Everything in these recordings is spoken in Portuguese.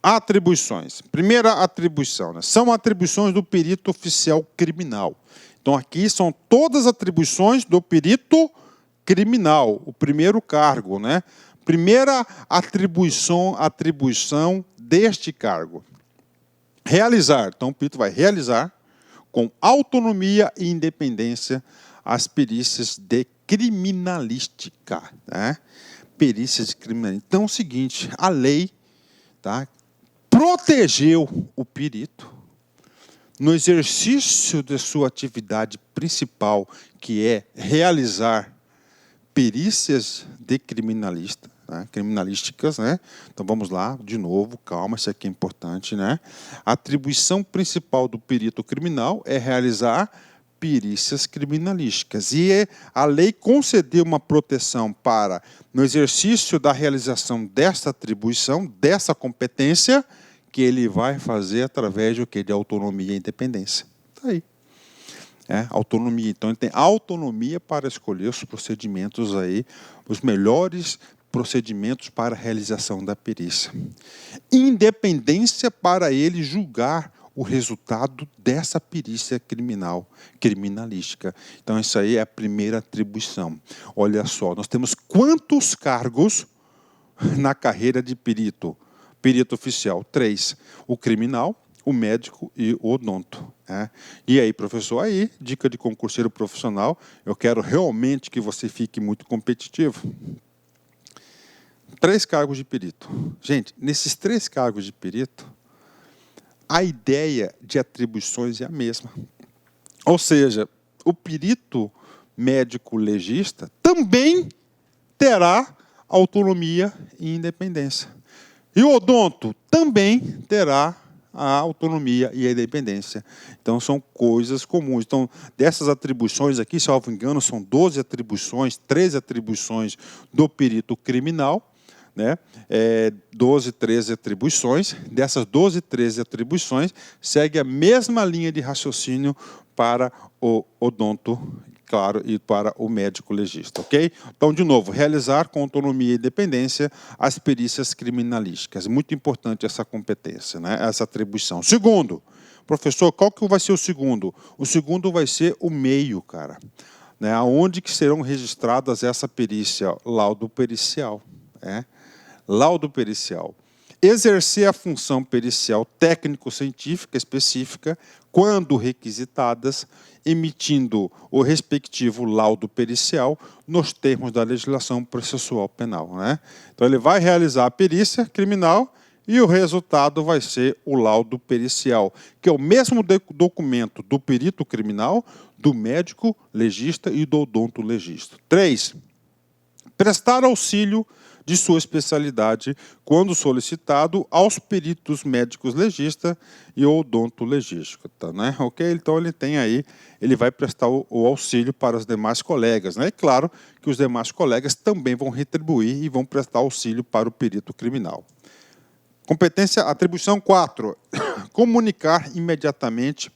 Atribuições. Primeira atribuição, né? São atribuições do perito oficial criminal. Então, aqui são todas as atribuições do perito criminal, o primeiro cargo, né? Primeira atribuição deste cargo. Realizar. Então, o perito vai realizar com autonomia e independência as perícias de criminalística, né? Perícias de criminalística. Então, é o seguinte, a lei, tá, protegeu o perito no exercício de sua atividade principal, que é realizar perícias de criminalísticas, né? Então vamos lá, de novo, calma, isso aqui é importante, né? A atribuição principal do perito criminal é realizar perícias criminalísticas. E a lei concedeu uma proteção para, no exercício da realização dessa atribuição, dessa competência, que ele vai fazer através de o quê? De autonomia e independência. Está aí. Autonomia. Então, ele tem autonomia para escolher os procedimentos aí, os melhores procedimentos para a realização da perícia. Independência para ele julgar o resultado dessa perícia criminalística. Então, isso aí é a primeira atribuição. Olha só, nós temos quantos cargos na carreira de perito? Perito oficial, 3. O criminal, o médico e o odonto. E aí, professor, aí, dica de concurseiro profissional, eu quero realmente que você fique muito competitivo. 3 cargos de perito. Gente, nesses 3 cargos de perito, a ideia de atribuições é a mesma. Ou seja, o perito médico legista também terá autonomia e independência. E o odonto também terá a autonomia e a independência. Então, são coisas comuns. Então, dessas atribuições aqui, se eu não me engano, são 12 atribuições, 13 atribuições do perito criminal, né? 12, 13 atribuições. Dessas 12, 13 atribuições, segue a mesma linha de raciocínio para o odonto, claro, e para o médico legista, ok? Então, de novo, realizar com autonomia e independência as perícias criminalísticas. Muito importante essa competência, né? Essa atribuição. Segundo, professor, qual que vai ser o segundo? O segundo vai ser o meio, cara. Né? Aonde que serão registradas essa perícia? Laudo pericial. Laudo pericial. Exercer a função pericial técnico-científica específica, quando requisitadas, emitindo o respectivo laudo pericial nos termos da legislação processual penal, né? Então, ele vai realizar a perícia criminal e o resultado vai ser o laudo pericial, que é o mesmo documento do perito criminal, do médico legista e do odonto legista. 3. Prestar auxílio de sua especialidade, quando solicitado, aos peritos médicos legista e odonto legista, tá, né? Ok? Então, ele tem aí, ele vai prestar o auxílio para os demais colegas, né? E claro que os demais colegas também vão retribuir e vão prestar auxílio para o perito criminal. Competência, atribuição 4. Comunicar imediatamente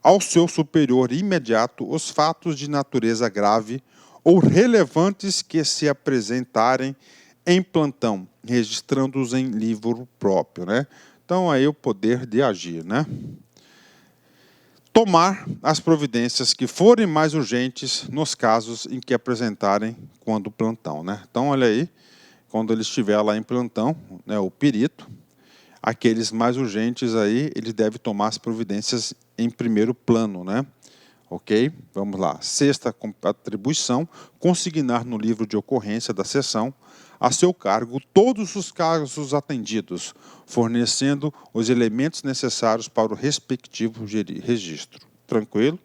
ao seu superior imediato os fatos de natureza grave ou relevantes que se apresentarem em plantão, registrando-os em livro próprio, né? Então, aí o poder de agir, né? Tomar as providências que forem mais urgentes nos casos em que apresentarem quando plantão, né? Então, olha aí, quando ele estiver lá em plantão, né, o perito, aqueles mais urgentes aí, ele deve tomar as providências em primeiro plano, né? Ok? Vamos lá. 6ª atribuição, consignar no livro de ocorrência da seção a seu cargo todos os casos atendidos, fornecendo os elementos necessários para o respectivo registro. Tranquilo?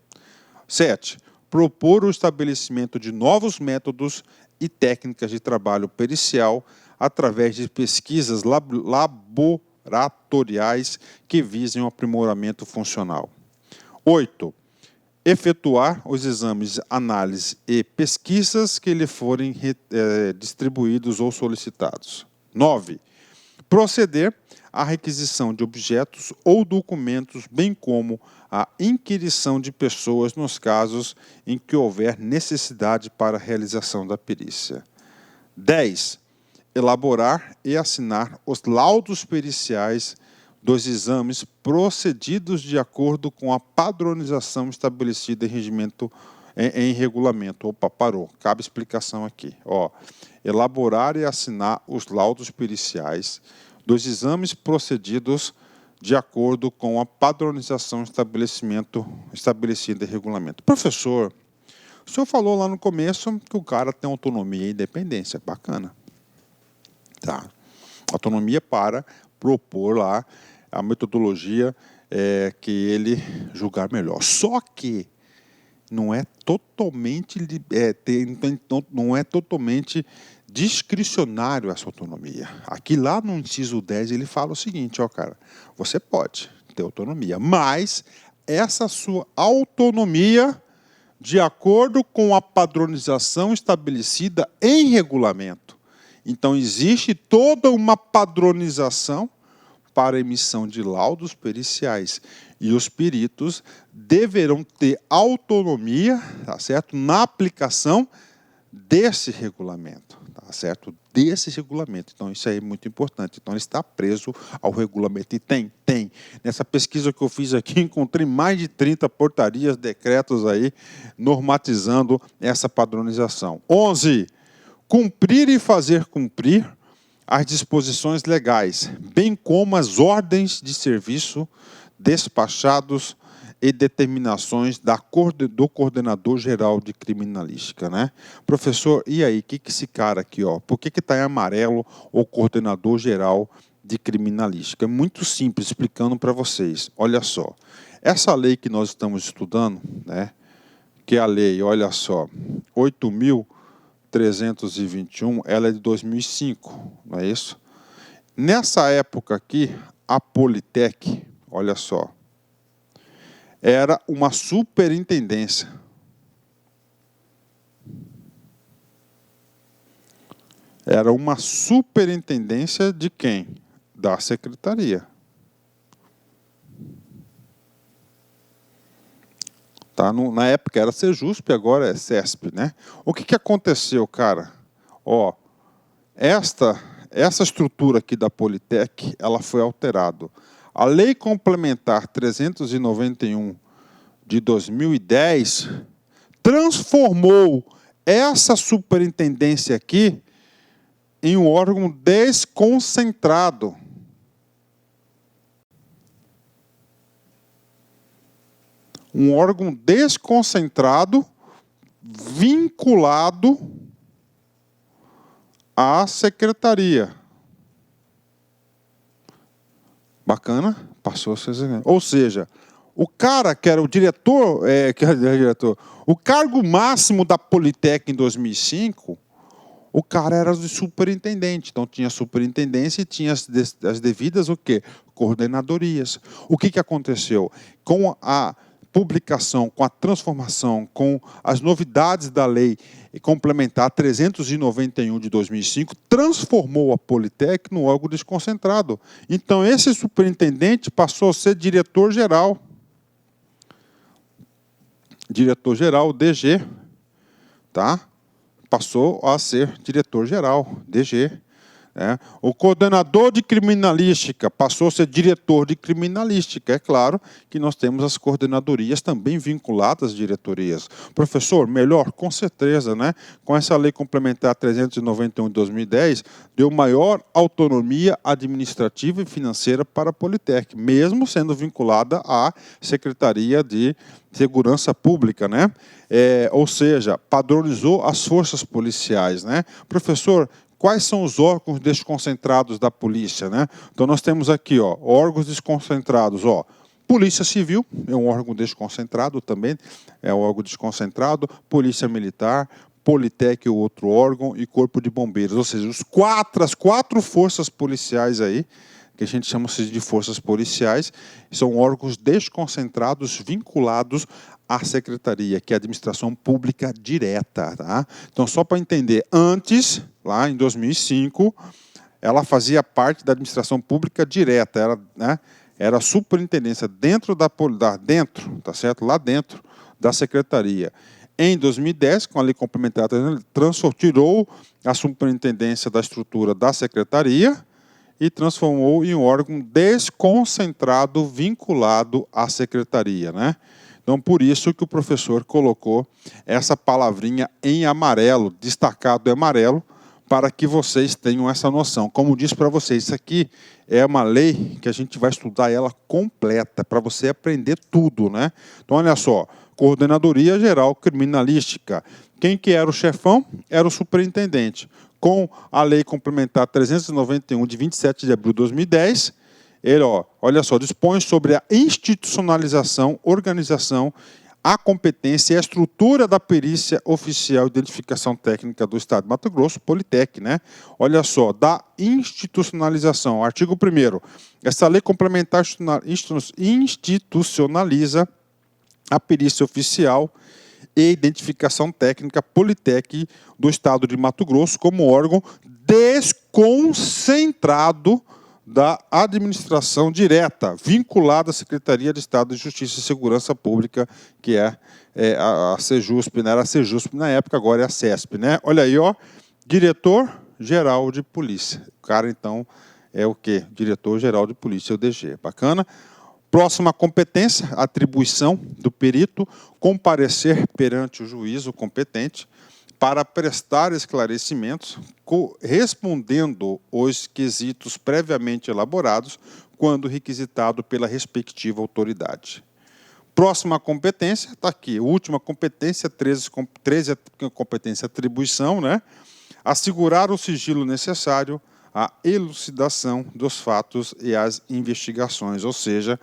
7. Propor o estabelecimento de novos métodos e técnicas de trabalho pericial através de pesquisas laboratoriais que visem o aprimoramento funcional. 8. Efetuar os exames, análise e pesquisas que lhe forem distribuídos ou solicitados. 9. Proceder à requisição de objetos ou documentos, bem como à inquirição de pessoas nos casos em que houver necessidade para a realização da perícia. 10. elaborar e assinar os laudos periciais dos exames procedidos de acordo com a padronização estabelecida em regulamento. Opa, parou. Cabe explicação aqui. Ó, elaborar e assinar os laudos periciais dos exames procedidos de acordo com a padronização estabelecida em regulamento. Professor, o senhor falou lá no começo que o cara tem autonomia e independência. Bacana. Tá. Autonomia para propor lá a metodologia que ele julgar melhor. Só que não é totalmente discricionário essa autonomia. Aqui lá no inciso 10 ele fala o seguinte, ó, cara, você pode ter autonomia, mas essa sua autonomia de acordo com a padronização estabelecida em regulamento. Então existe toda uma padronização para a emissão de laudos periciais. E os peritos deverão ter autonomia, tá certo? Na aplicação desse regulamento, tá certo? Desse regulamento. Então, isso aí é muito importante. Então, ele está preso ao regulamento. E tem. Nessa pesquisa que eu fiz aqui, encontrei mais de 30 portarias, decretos aí, normatizando essa padronização. 11. Cumprir e fazer cumprir as disposições legais, bem como as ordens de serviço, despachados e determinações do coordenador geral de criminalística, né? Professor, e aí, que esse cara aqui, ó, por que está em amarelo o coordenador geral de criminalística? É muito simples, explicando para vocês. Olha só, essa lei que nós estamos estudando, né? Que é a lei, olha só, 8.321, ela é de 2005, não é isso? Nessa época aqui, a Politec, olha só, era uma superintendência. Era uma superintendência de quem? Da secretaria. Tá? Na época era Sejusp, agora é CESP, né? O que aconteceu, cara? Ó, essa estrutura aqui da Politec, ela foi alterada. A Lei Complementar 391 de 2010 transformou essa superintendência aqui em um órgão desconcentrado. Um órgão desconcentrado vinculado à secretaria. Bacana? Passou a ser... Ou seja, o cara que era o diretor, o cargo máximo da Politec em 2005, o cara era de superintendente. Então tinha superintendência e tinha as devidas o quê? Coordenadorias. O que aconteceu? Com a publicação, com a transformação, com as novidades da lei complementar 391 de 2005, transformou a Politec no órgão desconcentrado. Então, esse superintendente passou a ser diretor-geral. Diretor-geral, DG, tá? Passou a ser diretor-geral, DG. É. O coordenador de criminalística passou a ser diretor de criminalística. É claro que nós temos as coordenadorias também vinculadas às diretorias. Professor, melhor? Com certeza, né? Com essa lei complementar 391 de 2010, deu maior autonomia administrativa e financeira para a Politec, mesmo sendo vinculada à Secretaria de Segurança Pública, né? Ou seja, padronizou as forças policiais, né? Professor, quais são os órgãos desconcentrados da polícia, né? Então nós temos aqui, ó, órgãos desconcentrados, ó. Polícia Civil é um órgão desconcentrado também, é um órgão desconcentrado, Polícia Militar, Politec é outro órgão e Corpo de Bombeiros, ou seja, as quatro forças policiais aí, que a gente chama de forças policiais, são órgãos desconcentrados vinculados à secretaria, que é a administração pública direta. Tá? Então, só para entender, antes, lá em 2005, ela fazia parte da administração pública direta, era a superintendência dentro tá certo? Lá dentro da secretaria. Em 2010, com a lei complementar, tirou a superintendência da estrutura da secretaria e transformou em um órgão desconcentrado vinculado à secretaria, né? Então, por isso que o professor colocou essa palavrinha em amarelo, destacado em amarelo, para que vocês tenham essa noção. Como disse para vocês, isso aqui é uma lei que a gente vai estudar ela completa, para você aprender tudo, né? Então, olha só, Coordenadoria Geral Criminalística. Quem que era o chefão? Era o superintendente. Com a Lei Complementar 391, de 27 de abril de 2010, ele, olha só, dispõe sobre a institucionalização, organização, a competência e a estrutura da perícia oficial de identificação técnica do Estado de Mato Grosso, Politec, né? Olha só, da institucionalização, artigo 1º, essa lei complementar institucionaliza a perícia oficial e identificação técnica Politec do Estado de Mato Grosso como órgão desconcentrado da administração direta, vinculada à Secretaria de Estado de Justiça e Segurança Pública, que é a Sejusp, né? Era a Sejusp na época, agora é a CESP, né? Olha aí, Diretor-Geral de Polícia. O cara, então, é o quê? Diretor-Geral de Polícia, o DG. Bacana? Próxima competência, atribuição do perito, comparecer perante o juízo competente para prestar esclarecimentos, respondendo os quesitos previamente elaborados, quando requisitado pela respectiva autoridade. Próxima competência, está aqui, última competência, 13 competência atribuição, né? Assegurar o sigilo necessário à elucidação dos fatos e às investigações, ou seja,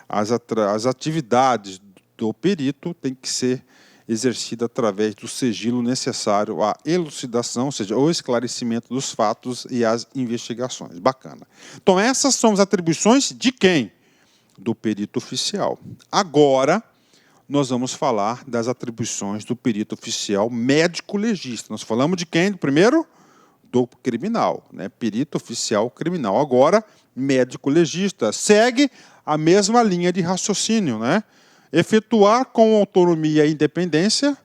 as atividades do perito têm que ser exercida através do sigilo necessário à elucidação, ou seja, o esclarecimento dos fatos e as investigações. Bacana. Então, essas são as atribuições de quem? Do perito oficial. Agora, nós vamos falar das atribuições do perito oficial médico-legista. Nós falamos de quem? Primeiro, do criminal, né? Perito oficial criminal. Agora, médico-legista. Segue a mesma linha de raciocínio, né? Efetuar com autonomia e independência,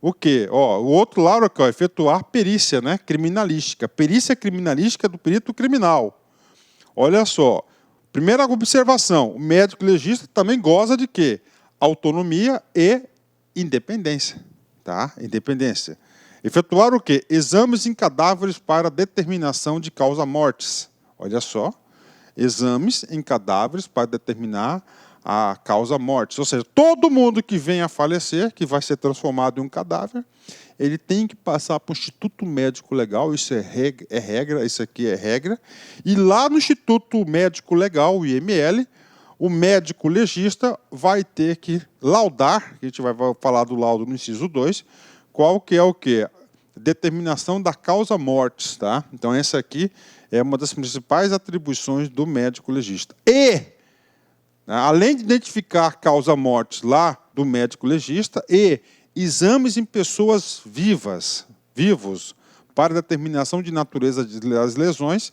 o quê? O outro lado aqui, efetuar perícia, né? Criminalística. Perícia criminalística do perito criminal. Olha só, primeira observação, o médico legista também goza de quê? Autonomia e independência. Tá? Independência. Efetuar o quê? Exames em cadáveres para determinação de causa-mortes. Olha só, exames em cadáveres para determinar a causa-mortes. Ou seja, todo mundo que vem a falecer, que vai ser transformado em um cadáver, ele tem que passar para o Instituto Médico Legal, isso é regra, isso aqui é regra, e lá no Instituto Médico Legal, o IML, o médico legista vai ter que laudar, a gente vai falar do laudo no inciso 2, qual que é o quê? Determinação da causa-mortes, tá? Então, essa aqui é uma das principais atribuições do médico legista. E, além de identificar causa-mortes lá do médico legista, e exames em pessoas vivos, para determinação de natureza das lesões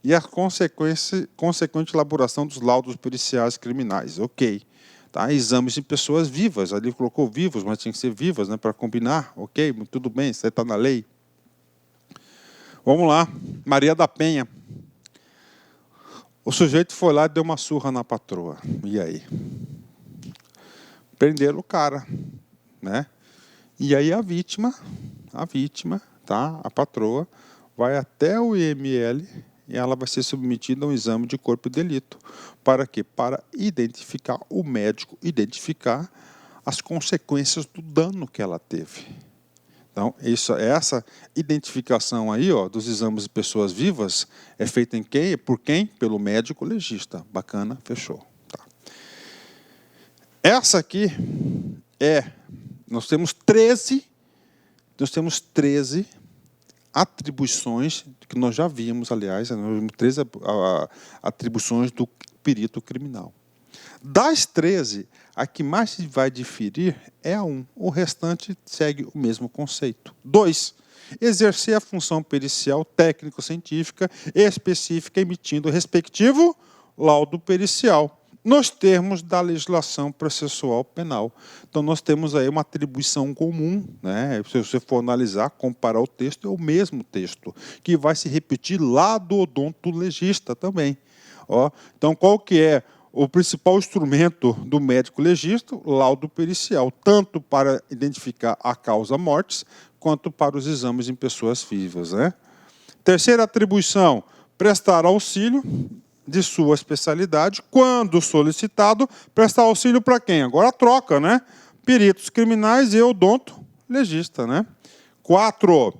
e a consequente elaboração dos laudos periciais criminais. Ok. Tá? Exames em pessoas vivas. Ali colocou vivos, mas tinha que ser vivas, né, para combinar. Ok, tudo bem, isso aí está na lei. Vamos lá. Maria da Penha. O sujeito foi lá e deu uma surra na patroa. E aí? Prenderam o cara, né? E aí a vítima, tá? A patroa, vai até o IML e ela vai ser submetida a um exame de corpo de delito. Para quê? Para identificar, o médico identificar as consequências do dano que ela teve. Então, essa identificação aí, dos exames de pessoas vivas é feita em quem? Por quem? Pelo médico legista. Bacana, fechou. Tá. Essa aqui nós temos 13 atribuições que nós já vimos, aliás, nós vimos 13 atribuições do perito criminal. Das 13, a que mais vai diferir é a 1. O restante segue o mesmo conceito. 2. Exercer a função pericial técnico-científica específica emitindo o respectivo laudo pericial. nos termos da legislação processual penal. Então, nós temos aí uma atribuição comum, né? Se você for analisar, comparar o texto, é o mesmo texto, que vai se repetir lá do odontologista também. Ó, então, qual que é o principal instrumento do médico legista? O laudo pericial, tanto para identificar a causa mortis, quanto para os exames em pessoas vivas, né? Terceira atribuição, prestar auxílio de sua especialidade, quando solicitado, prestar auxílio para quem? Agora troca, né? Peritos criminais e odontologista, né? 4,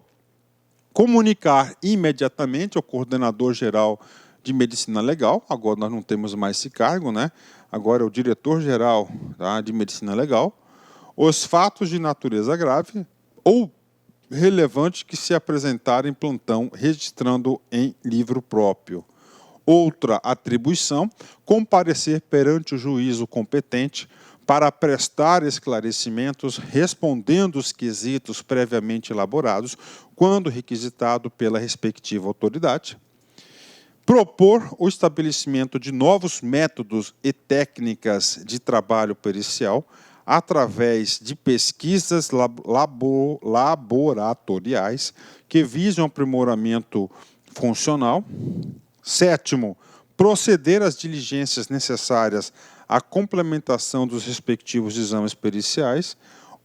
comunicar imediatamente ao coordenador geral de medicina legal. Agora nós não temos mais esse cargo, né? Agora é o diretor-geral, tá, de medicina legal. Os fatos de natureza grave ou relevante que se apresentarem em plantão, registrando em livro próprio. Outra atribuição, comparecer perante o juízo competente para prestar esclarecimentos, respondendo os quesitos previamente elaborados, quando requisitado pela respectiva autoridade. Propor o estabelecimento de novos métodos e técnicas de trabalho pericial, através de pesquisas laboratoriais que visam aprimoramento funcional. 7, proceder às diligências necessárias à complementação dos respectivos exames periciais.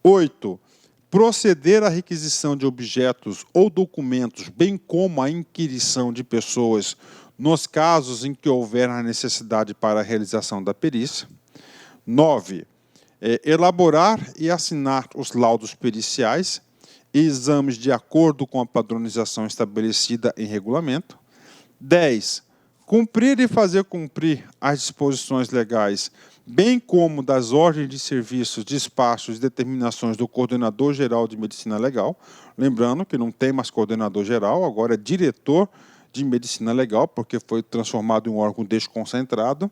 8, proceder à requisição de objetos ou documentos, bem como à inquirição de pessoas, nos casos em que houver a necessidade para a realização da perícia. 9, elaborar e assinar os laudos periciais e exames de acordo com a padronização estabelecida em regulamento. 10, cumprir e fazer cumprir as disposições legais, bem como das ordens de serviços, despachos e determinações do coordenador geral de medicina legal. Lembrando que não tem mais coordenador geral, agora é diretor de medicina legal, porque foi transformado em um órgão desconcentrado.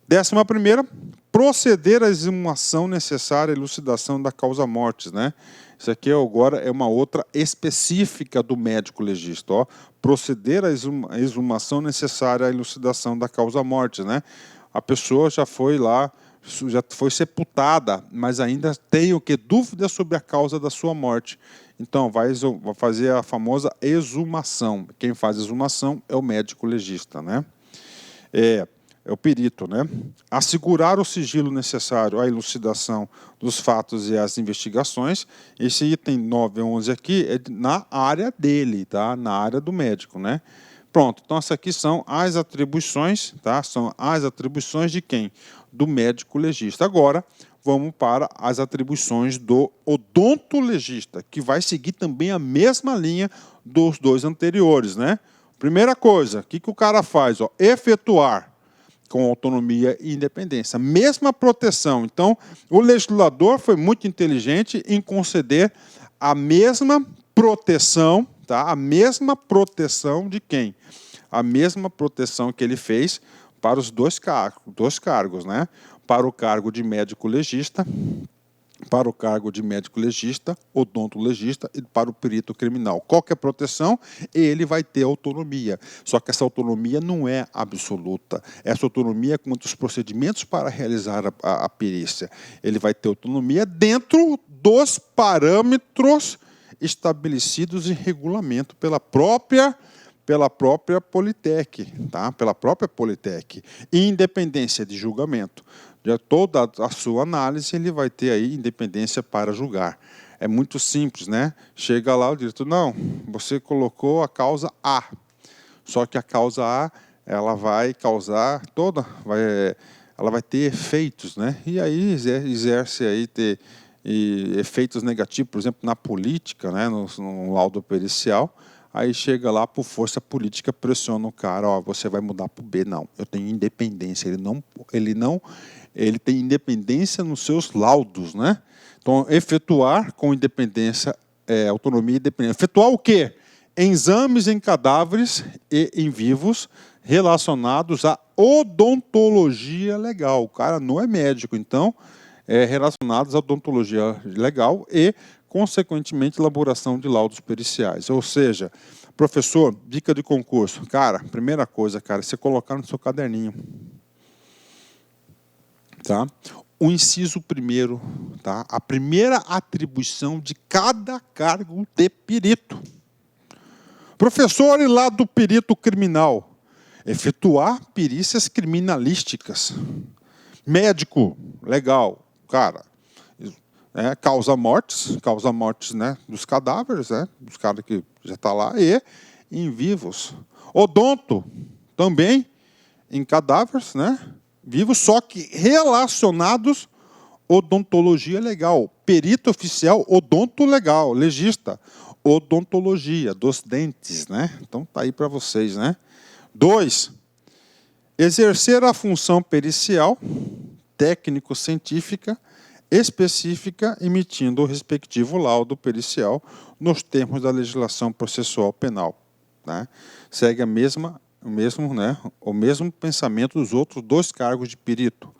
11ª, proceder à exumação necessária à elucidação da causa mortis, né? Isso aqui agora é uma outra específica do médico legista, ó. Proceder à exumação necessária à elucidação da causa mortis, né? A pessoa já foi lá, já foi sepultada, mas ainda tem o que? Dúvida sobre a causa da sua morte. Então, vai fazer a famosa exumação. Quem faz a exumação é o médico legista, né? É o perito, né? Assegurar o sigilo necessário à elucidação dos fatos e às investigações. Esse item 9 e 11 aqui é na área dele, tá? Na área do médico, né? Pronto, então essas aqui são as atribuições, tá? São as atribuições de quem? Do médico legista. Agora, vamos para as atribuições do odontologista, que vai seguir também a mesma linha dos dois anteriores, né? Primeira coisa, o que o cara faz? Ó, efetuar com autonomia e independência. Mesma proteção. Então, o legislador foi muito inteligente em conceder a mesma proteção, tá? A mesma proteção de quem? A mesma proteção que ele fez para os dois cargos, né? Para o cargo de médico legista, odontologista e para o perito criminal. Qualquer proteção, ele vai ter autonomia. Só que essa autonomia não é absoluta. Essa autonomia é quanto aos procedimentos para realizar a perícia. Ele vai ter autonomia dentro dos parâmetros estabelecidos em regulamento pela própria Politec, tá? Pela própria Politec. Independência de julgamento. De toda a sua análise, ele vai ter aí independência para julgar. É muito simples, né? Chega lá o diretor, não, você colocou a causa A. Só que a causa A, ela vai causar ela vai ter efeitos, né? E aí exerce aí efeitos negativos, por exemplo, na política, né? No laudo pericial. Aí chega lá, por força política, pressiona o cara, ó, você vai mudar para o B. Não, eu tenho independência. Ele tem independência nos seus laudos, né? Então, efetuar com independência, autonomia e independência. Efetuar o quê? Exames em cadáveres e em vivos relacionados à odontologia legal. O cara não é médico, então, relacionados à odontologia legal e, consequentemente, elaboração de laudos periciais. Ou seja, professor, dica de concurso. Cara, primeira coisa, cara, você colocar no seu caderninho. Tá? O inciso primeiro, tá? A primeira atribuição de cada cargo de perito. Professor, e lá do perito criminal? Efetuar perícias criminalísticas. Médico, legal, cara. Causa mortes, né, dos cadáveres, né, dos caras que já estão lá, e em vivos. Odonto, também em cadáveres, né, vivos, só que relacionados odontologia legal. Perito oficial, odonto legal, legista. Odontologia dos dentes, né? Então tá aí para vocês, né? 2. Exercer a função pericial, técnico-científica, específica, emitindo o respectivo laudo pericial nos termos da legislação processual penal, né? Segue o mesmo pensamento dos outros 2 cargos de perito.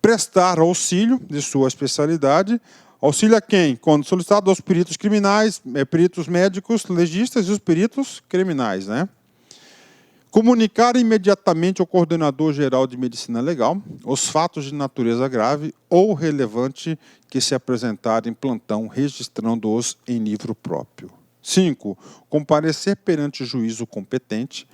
Prestar auxílio de sua especialidade. Auxílio a quem? Quando solicitado aos peritos criminais, peritos médicos, legistas e os peritos criminais, né? Comunicar imediatamente ao coordenador geral de medicina legal os fatos de natureza grave ou relevante que se apresentarem em plantão, registrando-os em livro próprio. 5. Comparecer perante o juízo competente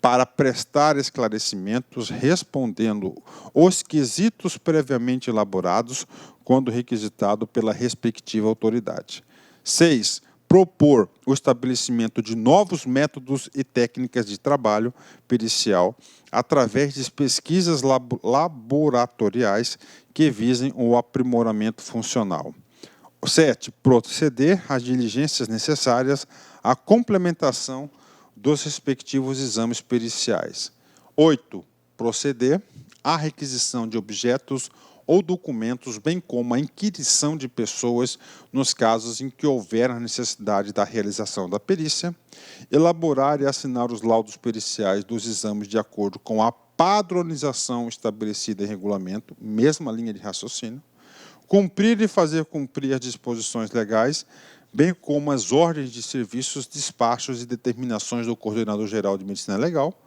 para prestar esclarecimentos, respondendo os quesitos previamente elaborados, quando requisitado pela respectiva autoridade. 6. Propor o estabelecimento de novos métodos e técnicas de trabalho pericial através de pesquisas laboratoriais que visem o aprimoramento funcional. 7. Proceder às diligências necessárias à complementação dos respectivos exames periciais. 8. Proceder à requisição de objetos ou documentos, bem como a inquirição de pessoas nos casos em que houver a necessidade da realização da perícia, elaborar e assinar os laudos periciais dos exames de acordo com a padronização estabelecida em regulamento, mesma linha de raciocínio, cumprir e fazer cumprir as disposições legais, bem como as ordens de serviços, despachos e determinações do Coordenador-Geral de Medicina Legal,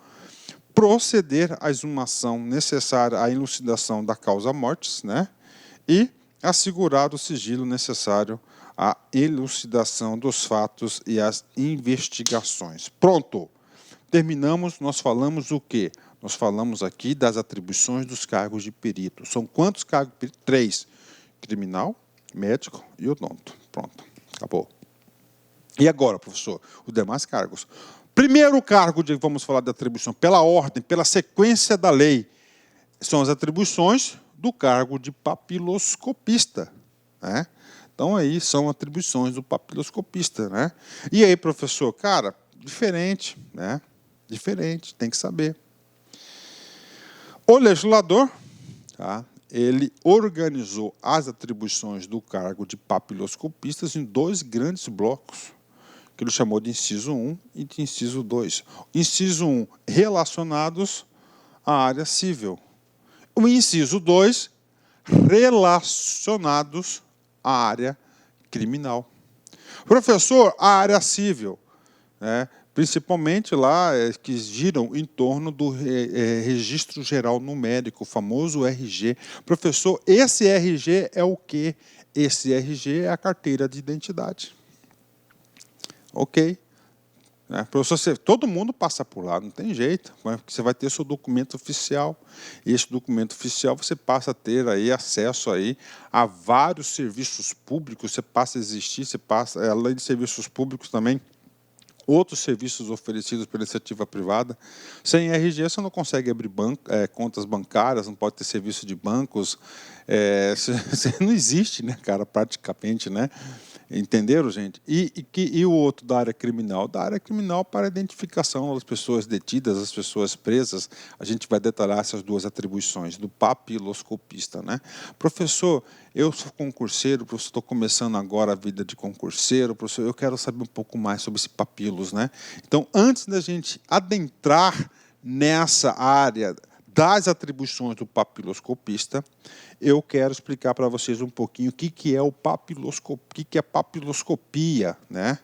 proceder à exumação necessária à elucidação da causa-mortis, né? E assegurar o sigilo necessário à elucidação dos fatos e às investigações. Pronto! Terminamos, nós falamos o quê? Nós falamos aqui das atribuições dos cargos de perito. São quantos cargos de perito? 3. Criminal, médico e odonto. Pronto, acabou. E agora, professor, os demais cargos? Primeiro cargo, vamos falar de atribuição, pela ordem, pela sequência da lei, são as atribuições do cargo de papiloscopista, né? Então, aí são atribuições do papiloscopista, né? E aí, professor, cara, diferente, né? Diferente, tem que saber. O legislador, tá? Ele organizou as atribuições do cargo de papiloscopistas em 2 grandes blocos, que ele chamou de inciso 1 e de inciso 2. Inciso 1, relacionados à área civil. O inciso 2, relacionados à área criminal. Professor, a área civil, né, principalmente lá que giram em torno do Registro Geral Numérico, o famoso RG. Professor, esse RG é o quê? Esse RG é a carteira de identidade. Ok. Professor, todo mundo passa por lá, não tem jeito. Você vai ter seu documento oficial. E esse documento oficial você passa a ter aí acesso aí a vários serviços públicos. Você passa a existir, você passa, além de serviços públicos também, outros serviços oferecidos pela iniciativa privada. Sem RG você não consegue abrir contas bancárias, não pode ter serviço de bancos. Não existe, né, cara, praticamente, né? Entenderam, gente? E o outro da área criminal? Da área criminal para a identificação das pessoas detidas, das pessoas presas. A gente vai detalhar essas 2 atribuições do papiloscopista, né? Professor, eu sou concurseiro, professor, estou começando agora a vida de concurseiro, professor, eu quero saber um pouco mais sobre esse papilos, né? Então, antes da gente adentrar nessa área das atribuições do papiloscopista, eu quero explicar para vocês um pouquinho o que é o papiloscopia, o que é papiloscopia, né?